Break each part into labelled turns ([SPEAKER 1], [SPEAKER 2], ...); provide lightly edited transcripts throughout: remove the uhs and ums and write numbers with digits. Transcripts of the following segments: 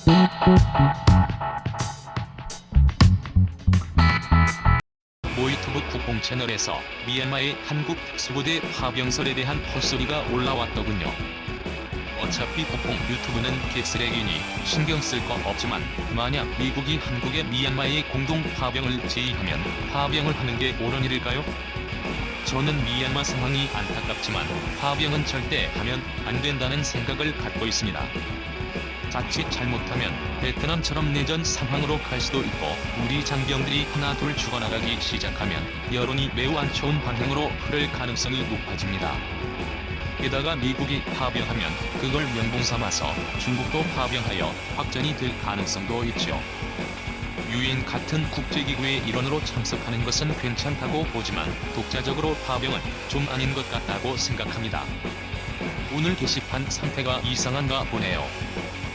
[SPEAKER 1] 모 유튜브 국뽕 채널에서 미얀마의 한국 특수부대 파병설에 대한 헛소리가 올라왔더군요. 어차피 국뽕 유튜브는 개쓰레기니 신경 쓸 거 없지만 만약 미국이 한국에 미얀마의 공동 파병을 제의하면 파병을 하는 게 옳은 일일까요? 저는 미얀마 상황이 안타깝지만 파병은 절대 하면 안 된다는 생각을 갖고 있습니다. 자칫 잘못하면 베트남처럼 내전 상황으로 갈 수도 있고 우리 장병들이 하나둘 죽어나가기 시작하면 여론이 매우 안 좋은 방향으로 흐를 가능성이 높아집니다. 게다가 미국이 파병하면 그걸 명분 삼아서 중국도 파병하여 확전이 될 가능성도 있죠. 유엔 같은 국제기구의 일원으로 참석하는 것은 괜찮다고 보지만 독자적으로 파병은 좀 아닌 것 같다고 생각합니다. 오늘 게시판 상태가 이상한가 보네요.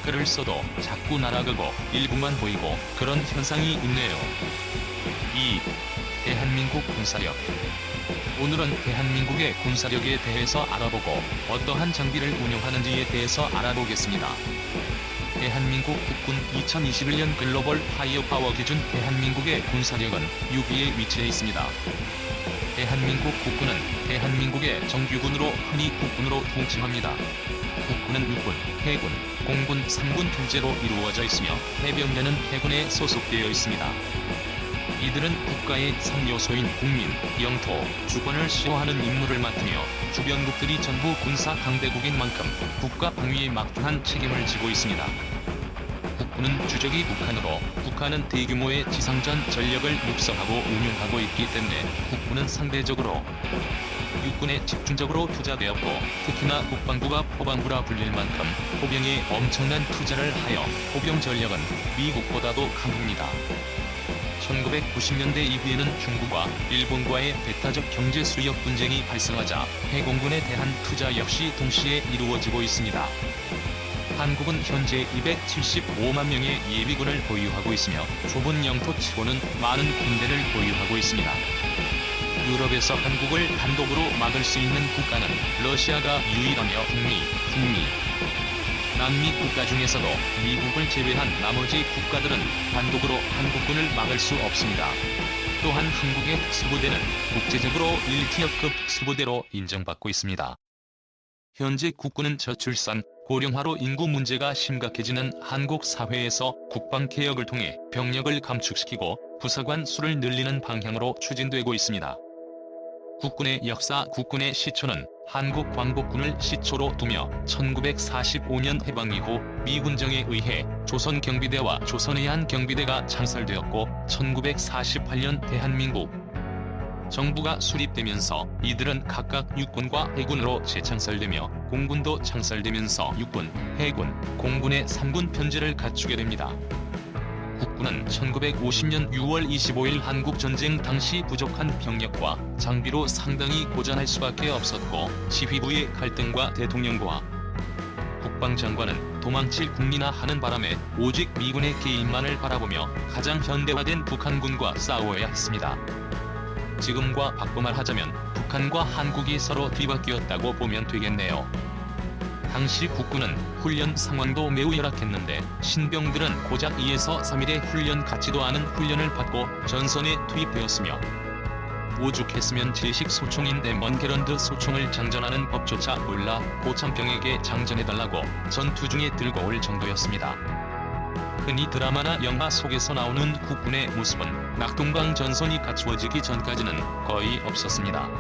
[SPEAKER 1] 글을 써도 자꾸 날아가고 일부만 보이고 그런 현상이 있네요. 2. 대한민국 군사력. 오늘은 대한민국의 군사력에 대해서 알아보고 어떠한 장비를 운용하는지에 대해서 알아보겠습니다. 대한민국 국군 2021년 글로벌 파이어파워 기준 대한민국의 군사력은 6위에 위치해 있습니다. 대한민국 국군은 대한민국의 정규군으로 흔히 국군으로 통칭합니다. 국군은 육군, 해군, 공군, 삼군 편제로 이루어져 있으며 해병대는 해군에 소속되어 있습니다. 이들은 국가의 3요소인 국민, 영토, 주권을 수호하는 임무를 맡으며 주변국들이 전부 군사 강대국인 만큼 국가 방위에 막중한 책임을 지고 있습니다. 국군은 주적이 북한으로 북한은 대규모의 지상전 전력을 육성하고 운용하고 있기 때문에 국군은 상대적으로 육군에 집중적으로 투자되었고 특히나 국방부가 포방부라 불릴 만큼 포병에 엄청난 투자를 하여 포병 전력은 미국보다도 강합니다. 1990년대 이후에는 중국과 일본과의 배타적 경제 수역 분쟁이 발생하자 해공군에 대한 투자 역시 동시에 이루어지고 있습니다. 한국은 현재 275만 명의 예비군을 보유하고 있으며 좁은 영토치고는 많은 군대를 보유하고 있습니다. 유럽에서 한국을 단독으로 막을 수 있는 국가는 러시아가 유일하며 북미, 남미 국가 중에서도 미국을 제외한 나머지 국가들은 단독으로 한국군을 막을 수 없습니다. 또한 한국의 특수부대는 국제적으로 1티어급 특수부대로 인정받고 있습니다. 현재 국군은 저출산, 고령화로 인구 문제가 심각해지는 한국 사회에서 국방개혁을 통해 병력을 감축시키고 부사관 수를 늘리는 방향으로 추진되고 있습니다. 국군의 역사. 국군의 시초는 한국 광복군을 시초로 두며 1945년 해방 이후 미군정에 의해 조선경비대와 조선해안경비대가 창설되었고 1948년 대한민국 정부가 수립되면서 이들은 각각 육군과 해군으로 재창설되며 공군도 창설되면서 육군, 해군, 공군의 3군 편제를 갖추게 됩니다. 국군은 1950년 6월 25일 한국전쟁 당시 부족한 병력과 장비로 상당히 고전할 수밖에 없었고 지휘부의 갈등과 대통령과 국방장관은 도망칠 국민아 하는 바람에 오직 미군의 개입만을 바라보며 가장 현대화된 북한군과 싸워야 했습니다. 지금과 바꿔 말하자면 북한과 한국이 서로 뒤바뀌었다고 보면 되겠네요. 당시 국군은 훈련 상황도 매우 열악했는데 신병들은 고작 2에서 3일의 훈련 같지도 않은 훈련을 받고 전선에 투입되었으며 오죽했으면 제식 소총인데 먼 게런드 소총을 장전하는 법조차 몰라 고참병에게 장전해달라고 전투 중에 들고 올 정도였습니다. 흔히 드라마나 영화 속에서 나오는 국군의 모습은 낙동강 전선이 갖추어지기 전까지는 거의 없었습니다.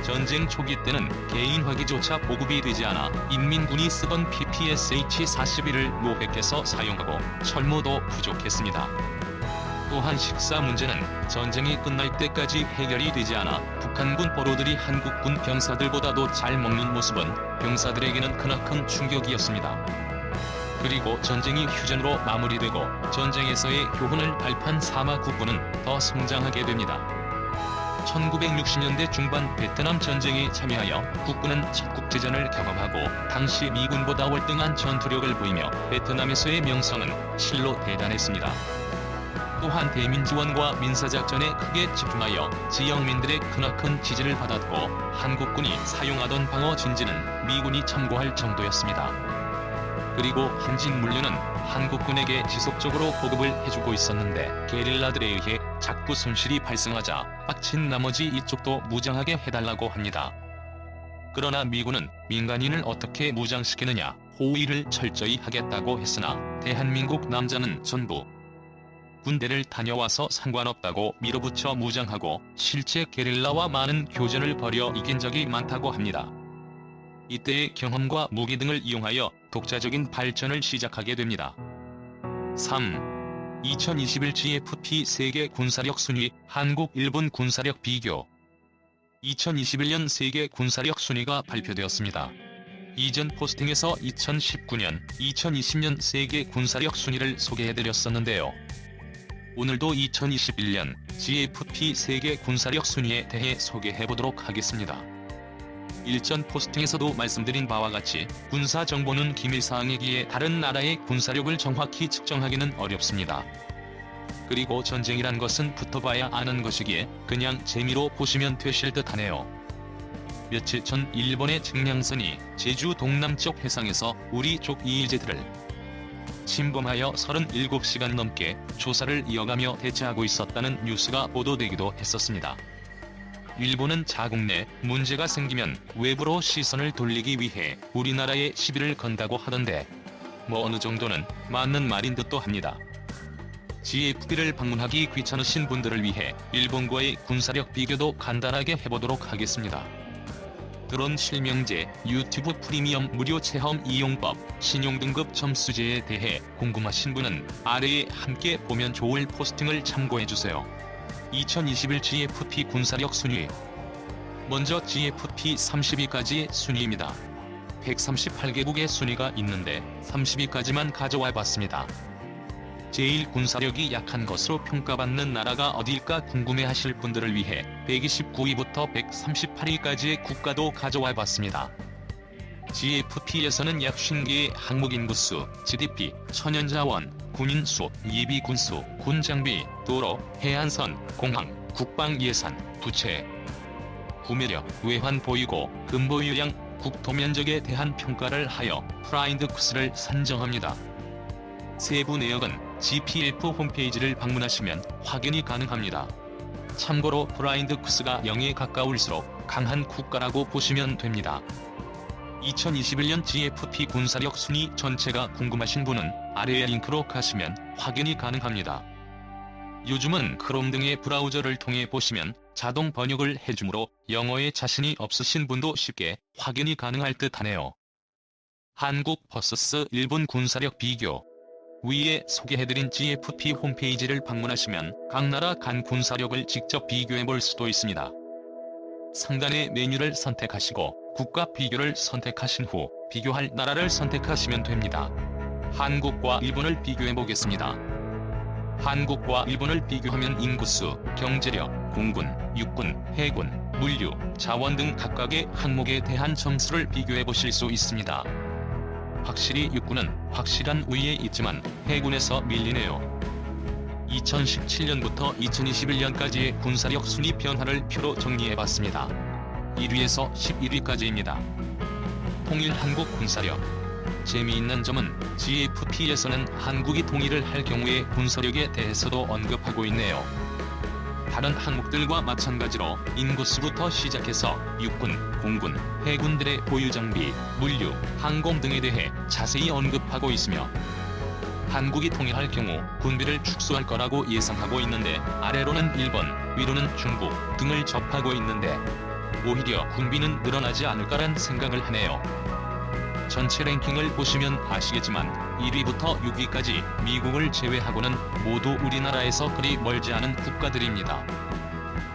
[SPEAKER 1] 전쟁 초기 때는 개인화기조차 보급이 되지 않아 인민군이 쓰던 PPSH-41을 노획해서 사용하고 철모도 부족했습니다. 또한 식사 문제는 전쟁이 끝날 때까지 해결이 되지 않아 북한군 포로들이 한국군 병사들보다도 잘 먹는 모습은 병사들에게는 크나큰 충격이었습니다. 그리고 전쟁이 휴전으로 마무리되고 전쟁에서의 교훈을 발판 삼아 국군은 더 성장하게 됩니다. 1960년대 중반 베트남 전쟁에 참여하여 국군은 첫 국제전을 경험하고 당시 미군보다 월등한 전투력을 보이며 베트남에서의 명성은 실로 대단했습니다. 또한 대민지원과 민사작전에 크게 집중하여 지역민들의 크나큰 지지를 받았고 한국군이 사용하던 방어 진지는 미군이 참고할 정도였습니다. 그리고 한진물류는 한국군에게 지속적으로 보급을 해주고 있었는데 게릴라들에 의해 자꾸 손실이 발생하자 빡친 나머지 이쪽도 무장하게 해달라고 합니다. 그러나 미군은 민간인을 어떻게 무장시키느냐 호위를 철저히 하겠다고 했으나 대한민국 남자는 전부 군대를 다녀와서 상관없다고 밀어붙여 무장하고 실제 게릴라와 많은 교전을 벌여 이긴 적이 많다고 합니다. 이때의 경험과 무기 등을 이용하여 독자적인 발전을 시작하게 됩니다. 3. 2021 GFP 세계 군사력 순위 한국-일본 군사력 비교 2021년 세계 군사력 순위가 발표되었습니다. 이전 포스팅에서 2019년, 2020년 세계 군사력 순위를 소개해드렸었는데요. 오늘도 2021년 GFP 세계 군사력 순위에 대해 소개해보도록 하겠습니다. 일전 포스팅에서도 말씀드린 바와 같이 군사 정보는 기밀사항이기에 다른 나라의 군사력을 정확히 측정하기는 어렵습니다. 그리고 전쟁이란 것은 붙어봐야 아는 것이기에 그냥 재미로 보시면 되실 듯하네요. 며칠 전 일본의 증량선이 제주 동남쪽 해상에서 우리 쪽 이의제들을 침범하여 37시간 넘게 조사를 이어가며 대처하고 있었다는 뉴스가 보도되기도 했었습니다. 일본은 자국 내 문제가 생기면 외부로 시선을 돌리기 위해 우리나라에 시비를 건다고 하던데 뭐 어느 정도는 맞는 말인 듯도 합니다. GFP를 방문하기 귀찮으신 분들을 위해 일본과의 군사력 비교도 간단하게 해보도록 하겠습니다. 드론 실명제, 유튜브 프리미엄 무료 체험 이용법, 신용등급 점수제에 대해 궁금하신 분은 아래에 함께 보면 좋을 포스팅을 참고해주세요. 2021 GFP 군사력 순위. 먼저 GFP 30위까지 순위입니다. 138개국의 순위가 있는데 30위까지만 가져와 봤습니다. 제일 군사력이 약한 것으로 평가받는 나라가 어딜까 궁금해하실 분들을 위해 129위부터 138위까지의 국가도 가져와 봤습니다. GFP에서는 약 50개의 항목 인구수, GDP, 천연자원, 군인수, 예비군수, 군장비, 도로, 해안선, 공항, 국방예산, 부채, 구매력, 외환 보유고, 근보유량, 국토면적에 대한 평가를 하여 프라인드쿠스를 산정합니다. 세부 내역은 GPF 홈페이지를 방문하시면 확인이 가능합니다. 참고로 브라인드쿠스가 0에 가까울수록 강한 국가라고 보시면 됩니다. 2021년 GFP 군사력 순위 전체가 궁금하신 분은 아래의 링크로 가시면 확인이 가능합니다. 요즘은 크롬 등의 브라우저를 통해 보시면 자동 번역을 해주므로 영어에 자신이 없으신 분도 쉽게 확인이 가능할 듯 하네요. 한국 vs 일본 군사력 비교. 위에 소개해드린 GFP 홈페이지를 방문하시면 각 나라 간 군사력을 직접 비교해볼 수도 있습니다. 상단의 메뉴를 선택하시고 국가 비교를 선택하신 후 비교할 나라를 선택하시면 됩니다. 한국과 일본을 비교해보겠습니다. 한국과 일본을 비교하면 인구수, 경제력, 공군, 육군, 해군, 물류, 자원 등 각각의 항목에 대한 점수를 비교해보실 수 있습니다. 확실히 육군은 확실한 우위에 있지만 해군에서 밀리네요. 2017년부터 2021년까지의 군사력 순위 변화를 표로 정리해봤습니다. 1위에서 11위까지입니다. 통일 한국 군사력. 재미있는 점은 GFP에서는 한국이 통일을 할 경우의 군사력에 대해서도 언급하고 있네요. 다른 항목들과 마찬가지로 인구수부터 시작해서 육군, 공군, 해군들의 보유 장비, 물류, 항공 등에 대해 자세히 언급하고 있으며 한국이 통일할 경우 군비를 축소할 거라고 예상하고 있는데 아래로는 일본, 위로는 중국 등을 접하고 있는데 오히려 군비는 늘어나지 않을까란 생각을 하네요. 전체 랭킹을 보시면 아시겠지만 1위부터 6위까지 미국을 제외하고는 모두 우리나라에서 그리 멀지 않은 국가들입니다.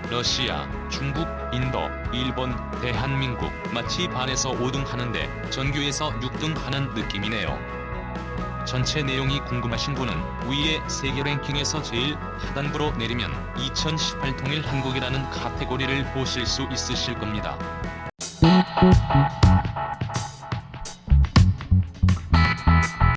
[SPEAKER 1] 러시아, 중국, 인도, 일본, 대한민국 마치 반에서 5등 하는데 전교에서 6등 하는 느낌이네요. 전체 내용이 궁금하신 분은 위에 세계 랭킹에서 제일 하단부로 내리면 2018 통일 한국이라는 카테고리를 보실 수 있으실 겁니다.